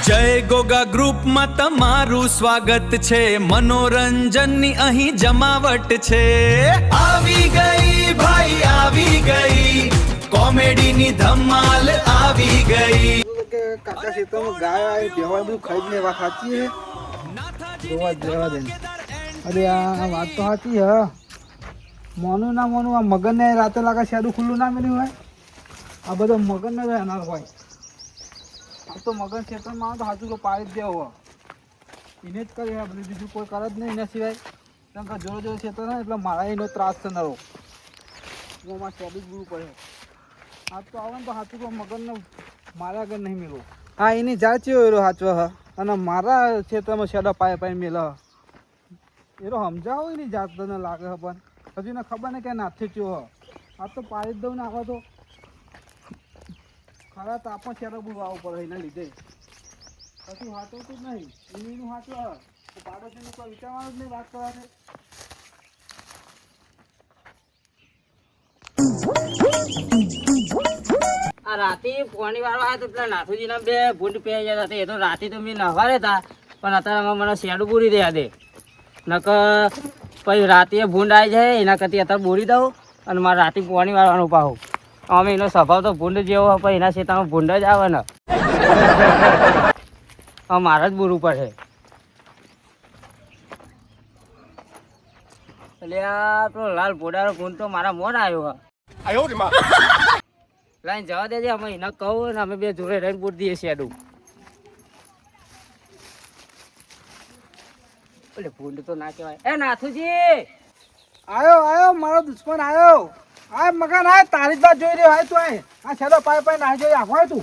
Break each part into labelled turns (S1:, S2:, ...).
S1: જય ગોગા ગ્રુપમાં તમારું સ્વાગત છે, મનોરંજનની અહીં જમાવટ છે। આવી ગઈ ભાઈ આવી ગઈ, કોમેડીની ધમાલ આવી ગઈ।
S2: કાકા ખેતરમાં ગાય આવી બેવા બધું ખાઈ ને વાત સાચી હે જોવા દે। અરે આ વાત તો સાચી હે, મોનું ના મોનું આ મગન ને રાતે લાગે શેડું ખુલ્લું ના મળ્યું હોય, આ બધો મગન ને રહેનાર હોય। આ તો મગન ખેતરમાં આવે તો સાચું તો પાડી જ દેવો એને જ કરે, બધું બીજું કોઈ કરે જ નહીં એના સિવાય। કારણ કે જોડે જોડે ખેતર ને એટલે મારા એનો ત્રાસ થનારો હું મારે શેડું જ બુરું પડે। આ તો આવે ને તો સાચું તો મગનને મારા આગળ નહીં મેળવો। હા એની જાચી હોય સાચો હ, અને મારા ખેતરમાં શેડો પાય પાય મેળ એનો સમજાવો એની જાત તને લાગે હ, પણ હજુ એને ખબર ને કે નાથે ચયો હ। આ તો પાડી જ દઉં ને આવા તો ખરા તો આપણને શેડો બુર આવવું પડે એના લીધે, કશું હાચવતું જ નહીં એનું હાચો હ તો પાડોશીનું કોઈ વિચારવાનું જ નહીં વાત કરવાની।
S3: આ રાતે પાણી વાળવા આવ્યા તો પેલા નાથુજીના બે ભૂંડ પહેરી જતા હતા, એ તો રાતે તો મેં નવારે હતા, પણ અત્યારે મને શેડું પૂરી રહ્યા દે નકર પછી રાતે ભૂંડ આવી જાય એના કરતી અત્યારે બોરી દઉં અને મારે રાતે પાણી વાળવાનું પાવું। અમે એનો સ્વભાવ તો ભૂંડ જેવો હોય, પણ એના ખેતરમાં ભૂંડ જ આવે ને મારે જ બોરવું પડે। એટલે આ પેલો લાલ ભોડાનો ભૂંડ તો મારા મોન આવ્યો હા, લાઈન જવા દેજે, અમે એને કહું ને અમે બે જોડે રહીને પૂરી દઈએ શેડું। એટલે ભૂંડ તો ના કહેવાય। એ નાથુજી
S2: આયો મારો દુશ્મન આયો, આ મકાન આય તારી જ વાત જોઈ રહ્યો આય તું આય આ છેડો પાય પાય નાહી જોઈ આખો તું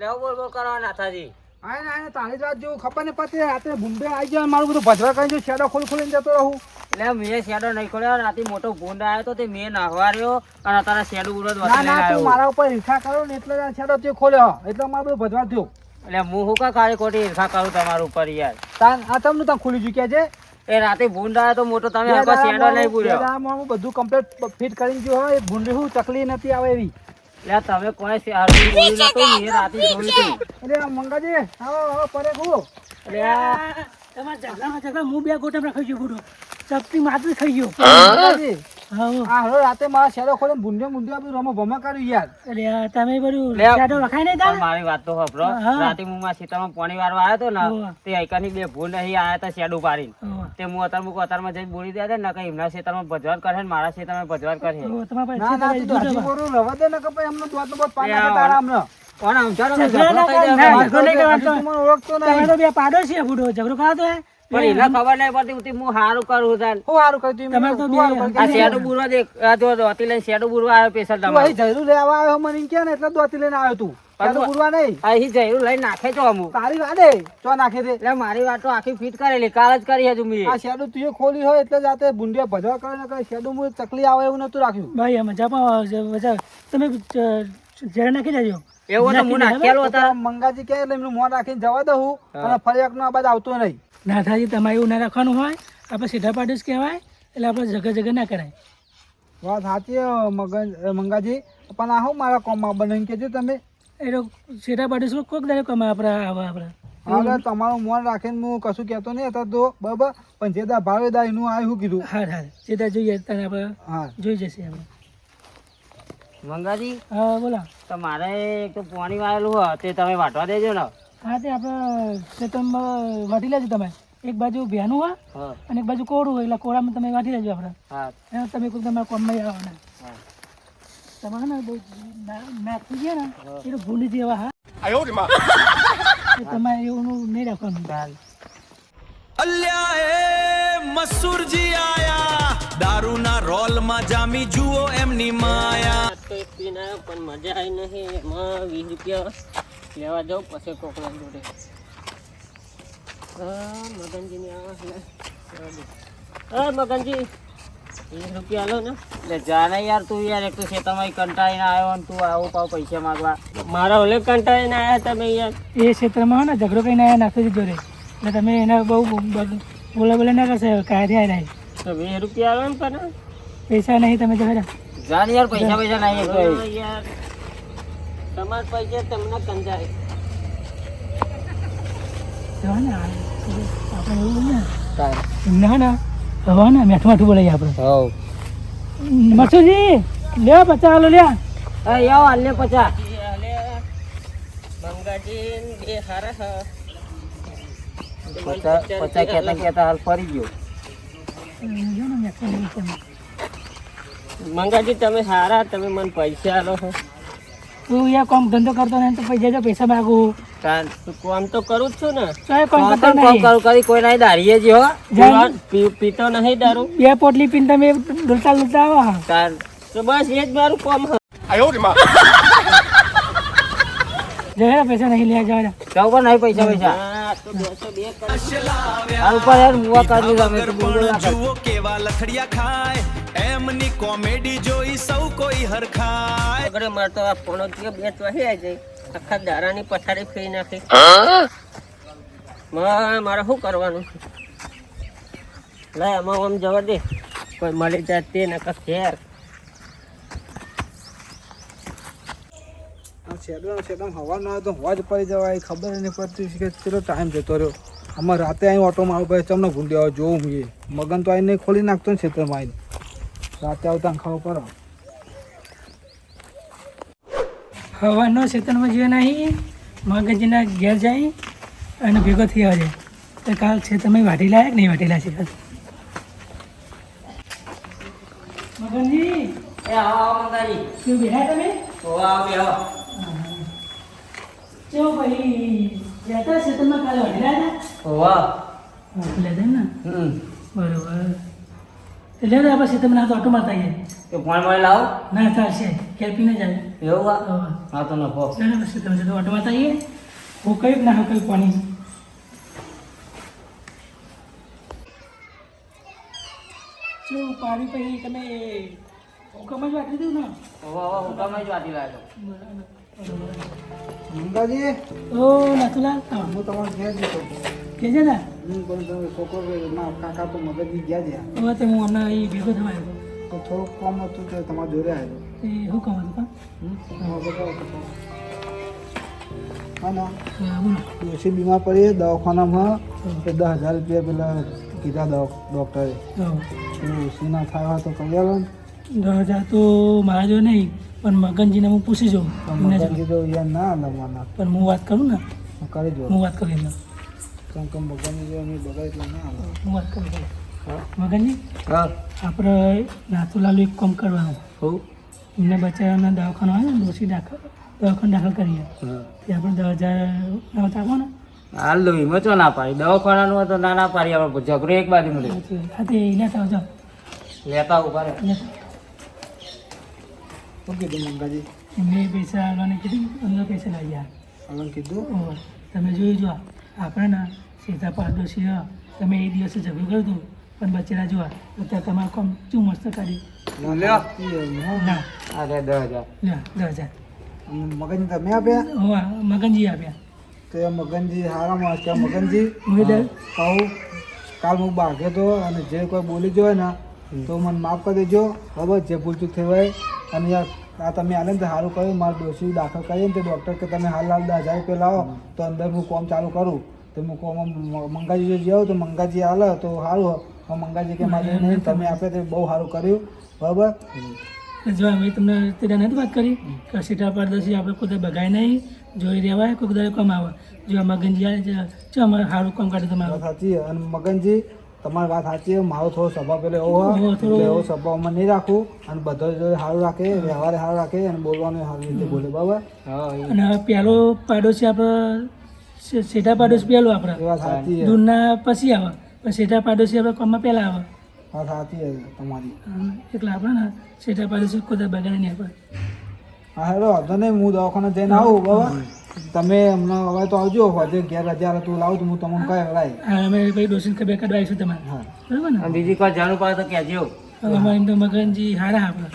S3: લેવો બોલ બોલ કરવા નાથાજી
S2: આય ને આય તારી જ વાત જોઉં ખબર ને પતે રાતે ભૂંડે આવી જાય મારું બધું ભજવા કરી જો છેડો ખોલીને જતો રહું।
S3: એટલે મેં શેડો નહીં ખોલ્યો, રાતે મોટો ભૂંડ આવ્યો તો તે મેં નાહવા રહ્યો અને તારા શેડો ઉડો
S2: ના ના તું મારા ઉપર ઈર્ષા કરો ને એટલે આ છેડો તે ખોલ્યો એટલે મારું બધું ભજવા થયો।
S3: એટલે હું શું કા કાળી ખોટી ઈર્ષા કરું તમારા ઉપર યાર?
S2: તાન આ તમને ત્યાં ખુલી ચૂક્યા છે
S3: એ રાતે ભૂંડ આવ્યો તો મોટો, તમે આખો શેડો નહીં પૂર્યો।
S2: હું બધું કમ્પ્લીટ ફિટ કરીને ગયો હોય, ભૂંડી હું તકલીફ નથી આવે એવી।
S3: એટલે તમે કોઈ શેડું બોલ્યું નતું, મેં રાતે જોયું હતું।
S2: એટલે મંગાજી આવો પરે ખુઓ
S3: એટલે આ
S4: તમારા ઝઘડા હું બે ગોટા ખાઈ ગયો બુડો ચપટી માત્ર ખાઈ ગયો।
S2: મંગાજી
S4: હા
S2: આ હવે રાતે મારા શેડો ખોલીને ભૂંડે બધું રમો ભમા કર્યું યાર।
S4: એટલે તમે બધું
S3: લે.
S4: શેડો રખાય નહીં
S3: પણ
S4: તા
S3: મારી વાત તો સાંભળો, રાતે હું મારા ખેતરમાં પાણી વાળવા આવ્યો હતો ને,
S4: હોવે.
S3: તે આઈકાની બે ભૂંડ અહીં આવ્યા હતા શેડું પાડીને, તે હું અત્યારમાં જઈને બોલી દે ને કઈ એમના ખેતરમાં ભજવાડ કરે ને મારા ખેતરમાં ભજવાડ કરે।
S2: ના ના તું તો હજી બોરું રવા દે ને કે ભાઈ અમને દોત બોત પાણી નાખે તારા અમને
S3: કોણ સમજાડો ને
S4: ઝઘડો
S3: ઝઘડો
S4: ના
S3: થઈ
S4: કરે,
S3: જાય
S4: ઝઘડો નહીં કરવાનો.
S2: હજી તું મને ઓળખતો
S4: તમે
S2: નહીં।
S4: તો બે પાડોશી છે બુડો ઝઘડો ખાતો હે
S3: પણ એને ખબર નહીં પડતી હું સારું કરું તાન।
S2: હું સારું કર્યું તું
S4: તમારે તો
S2: તું સારું કર્યું.
S3: આ શેડું બુરવા દે, આ જો દોતી લઈને શેડું બુરવા આવ્યો પેશલ
S2: તું અહીં
S3: તમારો।
S2: જયરું લેવા આવ્યો મને એમ કે ને એટલે દોતી લઈને આવ્યો તું તારું પૂરવા નહીં
S3: અહીં જઈરું લઈને નાખે છો અમુક।
S2: તારી વાડે ચો નાખે દે
S3: એટલે મારી વાત તો આખી ફિટ કરેલી, કાલ જ કરી હજુ મેં।
S2: આ શેડું તું ખોલી હોય એટલે જાતે ભૂંડિયા ભજવા કરે ને કઈ શેડું મું તકલી આવે એવું નતું રાખ્યું।
S4: ભાઈ મજા પણ તમે ઝેર નાખી દેજો।
S3: એવું તો હું નાખેલો
S2: તો
S3: હતા।
S2: મંગાજી કે એટલે એમનું મોં રાખીને જવા દઉં અને ફરી એકનો આ બાદ આવતો નહીં।
S4: ના થાજી તમારે એવું ના રાખવાનું હોય, આપણે સીધા પાડોશ કહેવાય એટલે આપણે જગા ના કરાય।
S2: વાત સાચી હે મંગાજી, પણ આ હું મારા કોમમાં બનાવીને કહેજો તમે।
S4: એટલે સીધા પાડોશ કોઈક દરેક કમાય આપણે આપણે
S2: હવે તમારું મોન રાખીને હું કશું કહેતો નહીં હતા તો બરાબર, પણ જે દા ભાવે દા એનું આ શું કીધું।
S4: હા સીધા જોઈએ તને આપણે
S2: હા
S4: જોઈ જશે આપણે।
S3: મંગાજી
S4: હા બોલો।
S3: તો મારે એક તો પાણી વાળેલું હોય તે તમે વાટવા દેજો ને।
S4: હા તે આપણે ખેતરમાં વાટી લેજો તમે, એક બાજુ ભેનું હોય
S3: હા
S4: અને એક બાજુ કોળું હોય એટલે કોળામાં તમે વાટી લેજો આપણે।
S3: હા
S4: એમાં તમે કોઈ તમારા કોમમાં આવવાના
S3: હા
S4: તમારે ને બહુ નાખી ગયા ને એ તો ભૂલી જેવા હા એ તમારે એવું નહીં રાખવાનું।
S3: ચાલ
S1: અલ્યા એ મસૂરજી આયા, દારૂના રોલમાં જામી જુઓ એમની માયા।
S3: તો એક પીન આવ્યો પણ મજા આવી નહીં, એમાં 20 રૂપિયા લેવા જાઉં પછી કોકના જોડે। મગનજીની આવા મગનજી 20 રૂપિયા આલો ને। એટલે જાને યાર તું યાર એક તો ખેતરમાં કંટાળીને આવ્યો ને તું આવું પાવ પૈસા માંગવા। મારા ઓલે કંટાળીને આવ્યા તમે યાર।
S4: એ ક્ષેત્રમાં હોય ને ઝઘડો કરીને આવ્યા નાખી જોડે એટલે તમે એને બહુ બોલા ના કરશે કાયદે આવ્યા
S3: તો 20 રૂપિયા આલો ને પણ
S4: પૈસા નહીં તમે જરા
S3: જાન યાર પૈસા પૈસા નહીં એક તો
S5: યાર તમાર પૈસા તમને કંજાય
S4: જવા ને આપણે એવું ને
S3: તાર
S4: ના ના હવે ને મેઠું માઠું બોલાય આપણે
S3: હવ
S4: મરસુજી લે 50 હાલો લે
S3: એ આવો આલે 50
S5: મંગાજી બે હારા હ
S3: 50 કહેતા હાલ ફરી ગયો
S4: જો ને મેઠું નહીં તમે
S5: મંગાજી તમે હારા તમે મને પૈસા આલો છો
S4: તું યાર કામ ધંધો કરતો નહીં તો પૈસા માગું
S5: તાન તું કામ તો કરું જ છું ને
S4: ચાલ કામ કરતો
S3: કોમ
S4: નહીં
S3: કરું કરી કોઈ નહીં દારીએ જ હો
S5: પીતો નહીં દારૂ
S4: બે પોટલી પીને તમે ડોલતા ડોલતા આવો
S5: તાર તો બસ એ જ મારું કામ હ
S4: જરા પૈસા નહીં લે જરા
S3: જાવ પણ નહીં પૈસા પૈસા
S5: હા તો 202 કર
S3: આ ઉપર યાર મુવા કરી તમે તો બોલો
S1: પણ જુઓ કેવા લથડિયા ખાય એમની કોમેડી જોઈ સૌ કોઈ હરખાય
S5: આગળ મારતો આ ફોનો કે બે ચોહી આવી જાય આખા દારાની પથારી ફેરી નાખી મારે શું કરવાનું લાય આમાં આમ જવા દે કોઈ મળી જાય તે નકર ઘેર
S2: શેડમ હવા ના હોય તો હવા જ પડી જવાય ખબર નહીં પડતી કે ચલો ટાઈમ જતો રહ્યો આમાં રાતે અહીં ઓટો મારું પછી તમને ભૂંડી આવે જોવું હું મગન તો આવીને ખોલી નાખતો ને ખેતરમાં આવીને રાતે આવતા ખબર પડો
S4: હવાનો ખેતરમાં જે નહીં મગજના ઘેર જાય અને ભેગો થઈ આવે તો કાલ ખેતરમાં વાટી લાયક નહીં વાટેલા છે મગનજી
S3: એ આવો મંગાજી
S4: શું બેઠા તમે
S3: ઓ આવો બે આવો
S4: ચો ભાઈ જતા ખેતરમાં કાલે વાટેલા હતા
S3: વાહ
S4: એટલે તેમ ને બરોબર એટલે આપણે ખેતરમાં ના તો ઓટો મારતા આવીએ
S3: એ ફોન મળે લાવો
S4: ના ચાલશે ખેર પીને જાય
S3: એવું હા તો નફો
S4: ચાલો પછી તમે જતો ઓટો મારતા આવીએ હું કઈ ના હું કઈ પાણી શું પાણી પછી તમે હુકમ જ વાટી દઉં ને
S3: વાહ હું તમે જ વાટી લાવ્યો
S2: મંગાજી
S4: ઓ નાથુલાલ
S2: હું તમારે ઘેર જતો
S4: કે છે ને
S2: હું પણ તમે છોકરો ના કાકા તો મગજની ગયા છે
S4: હવે તો હું હમણાં એ ભેગો થવા આવ્યો
S2: તો થોડુંક કામ હતું તો તમારા જોડે આવ્યો
S4: એ શું કહું હતું
S2: હા ના
S4: પણ બોલો
S2: ડોશી બીમાર પડી દવાખાનામાં તો 10,000 રૂપિયા પેલા કીધા ડૉક્ટરે ડોશી ના થાય તો કરી આલો ને
S4: 10,000 તો મારા જો નહીં પણ મગનજીને હું પૂછી જોઉં એમને જ.
S2: મગનજી તો યાર ના લવાના
S4: પણ હું વાત કરું ને
S2: કરી જો
S4: હું વાત કરું એમને
S2: કેમ કે મગનજી એમની બગાડ એટલે ના આવે
S4: હું વાત કરું મગનજી
S3: હા
S4: આપણે નાથુલાલ એક કામ કરવાનું
S3: હું
S4: એમને બચારાના દવાખાનો આવે ને દવાખાને દાખલ કરીએ તે આપણે 10,000 ના આપો ને
S3: હાલ લો એમાં ચો ના પાડી દવાખાનાનું હોય તો ના પાડી આપણે ઝઘડો એક બાજુ મળે
S4: હા તે લેતા આવજો
S3: લેતા ઉભા રહે
S2: શું કીધું મંગાજી
S4: એમને પૈસા આવવાને કીધું અંદર પૈસા લાવી ગયા
S2: હવે કીધું
S4: તમે જોઈ જો આપણે ને સીધા પાડોશી તમે એ દિવસે ઝઘડું કર્યું હતું પણ બચેલા જોવા અત્યારે તમારું કામ શું મસ્ત કાઢ્યું
S3: લ્યો
S4: ના
S3: આ લે 10,000
S4: લ્યો 10,000
S2: મગનજી તમે આપ્યા
S4: હોવા મગનજી આપ્યા
S2: તો એ મગનજી હારામાં કે મગનજી
S4: મુહિદર
S2: કહું કાલ હું બાઘે તો અને જે કોઈ બોલી જોય ને તો મને માફ કરી દેજો બરાબર જે ભૂલચૂક થઈ હોય અને યાર આ તમે આને તો સારું કર્યું મારે ડોશી દાખલ કરીએ ને તો ડૉક્ટર કે તમે હાલ 10,000 રૂપિયા લાવો તો અંદર હું કોમ ચાલુ કરું તો હું કોમ મંગાજી જો જાઉં તો મંગાજી હાલે તો સારું પણ મંગાજી કે મારે નહીં તમે આપે તો બહુ સારું કર્યું બરાબર
S4: જો અમે તમને તેના નથી વાત કરી કે સીટા પારદર્શી આપણે કોઈ બગાય નહીં જોઈ રહેવાય કોઈ બધા કામ આવે જો મગનજી આવે જો અમારે સારું કામ કાઢે તમારું
S2: વાત સાચી છે. અને મગનજી તમારી વાત સાચી છે. મારો થોડો સ્વભાવ પેલો એવો હોય એટલે એવો સ્વભાવમાં નહીં રાખું અને બધો જોડે સારું રાખે વ્યવહારે સારું રાખે અને બોલવાનું સારી રીતે બોલે બરાબર
S4: અને પહેલો પાડોશી આપણે સીટા પાડોશી પહેલો આપણે
S2: એ વાત સાચી છે.
S4: દૂરના પછી આવે પણ સીટા પાડોશી આપણે કામમાં પહેલાં આવે
S2: વાત સાચી છે તમારી
S4: એટલે આપણે ને સીટા પાડોશી કોઈ બગાડે નહીં આપણે
S2: હા હેલો વાંધો નહીં હું દવાખાને જઈને આવું બરાબર તમે હમણાં હવે તો આવજો હજે ઘેર રજા તું લાવું તો હું તમને કહે લાય
S4: હા અમે ભાઈ ડોસીને ખબર કાઢવા આવીશું તમારે
S2: હા
S4: બરાબર ને
S3: અને બીજી કોઈ જાણું પડે તો કહેજો
S4: હવે અમારે એમ તો મગનજી હારા આપણે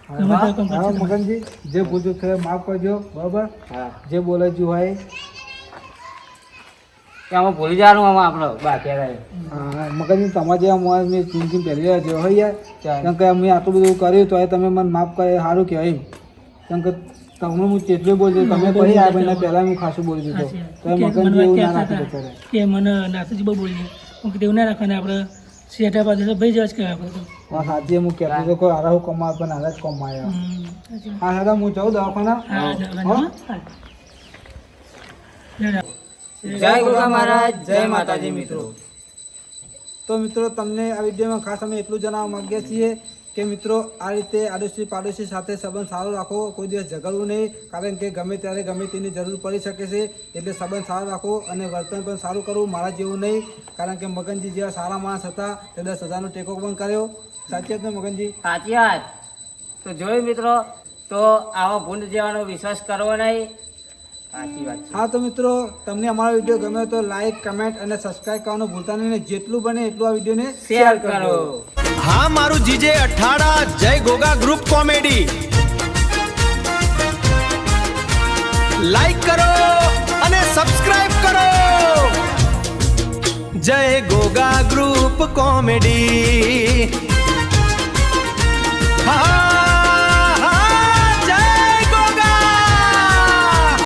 S4: ગમે તે કામ
S2: હા
S4: કરશે તમારે.
S2: મગનજી જે ભૂલચૂક થયો માફ કરજો બરાબર
S3: હા
S2: જે બોલાયું હોય
S3: કે આમાં ભૂલી જવાનું આમાં આપણે બાકી રહે.
S2: હા મગનજી તમારે જેવા મોજ મેં ચીમચીમ પહેરી રહ્યો હોય યાર કેમ કે મેં આટલું બધું કર્યું તો તમે મને માફ કરે સારું કહેવાય કેમ કે તમને હું જેટલું બોલી તમે પછી આ મહિના પહેલાં હું ખાસું બોલી દીધો તો એ મગનજી એવું ના રાખી દેતા
S4: કે મને નાથુજી બહુ બોલી હું કીધું એવું ના રાખવાને આપણે શેઠા પાસે તો ભાઈ જવા જ કહેવાય આપણે તો.
S2: સાચી હું કહેતો હતો કોઈ આરા હું કમાવ પણ આરા જ કમાયા હા દાદા હું જાઉં દવાખાના
S4: હા જવાનું, હા.
S3: જય ગોગા મહારાજ, જય માતાજી મિત્રો.
S2: તો મિત્રો તમને આ વિડીયોમાં ખાસ અમે એટલું જણાવવા માંગીએ છીએ કે મિત્રો આ રીતે આડોશી પાડોશી સાથે સંબંધ સારો રાખો, કોઈ દિવસ ઝઘડવું નહીં, કારણ કે ગમે ત્યારે ગમે તેની જરૂર પડી શકે છે, એટલે સંબંધ સારો રાખો અને વર્તન પણ સારું કરવું, મારા જેવું નહીં, કારણ કે મગનજી જેવા સારા માણસ હતા તે 10,000નો ટેકો પણ કર્યો. સાચી વાત ને મગનજી?
S3: સાચી વાત. તો જોયું મિત્રો, તો આવા ભૂંડ જેવાનો વિશ્વાસ કરવો નહીં. સાચી વાત છે.
S2: હા તો મિત્રો તમને અમારો વિડીયો ગમ્યો તો લાઈક કમેન્ટ અને સબસ્ક્રાઈબ કરવાનું ભૂલતા નહીં, અને જેટલું બને એટલું આ વિડીયોને
S3: શેર કરો.
S1: હા મારું જીજે અઠાડા, જય ગોગા ગ્રુપ કોમેડી. લાઈક કરો અને સબસ્ક્રાઇબ કરો. જય ગોગા ગ્રુપ કોમેડી.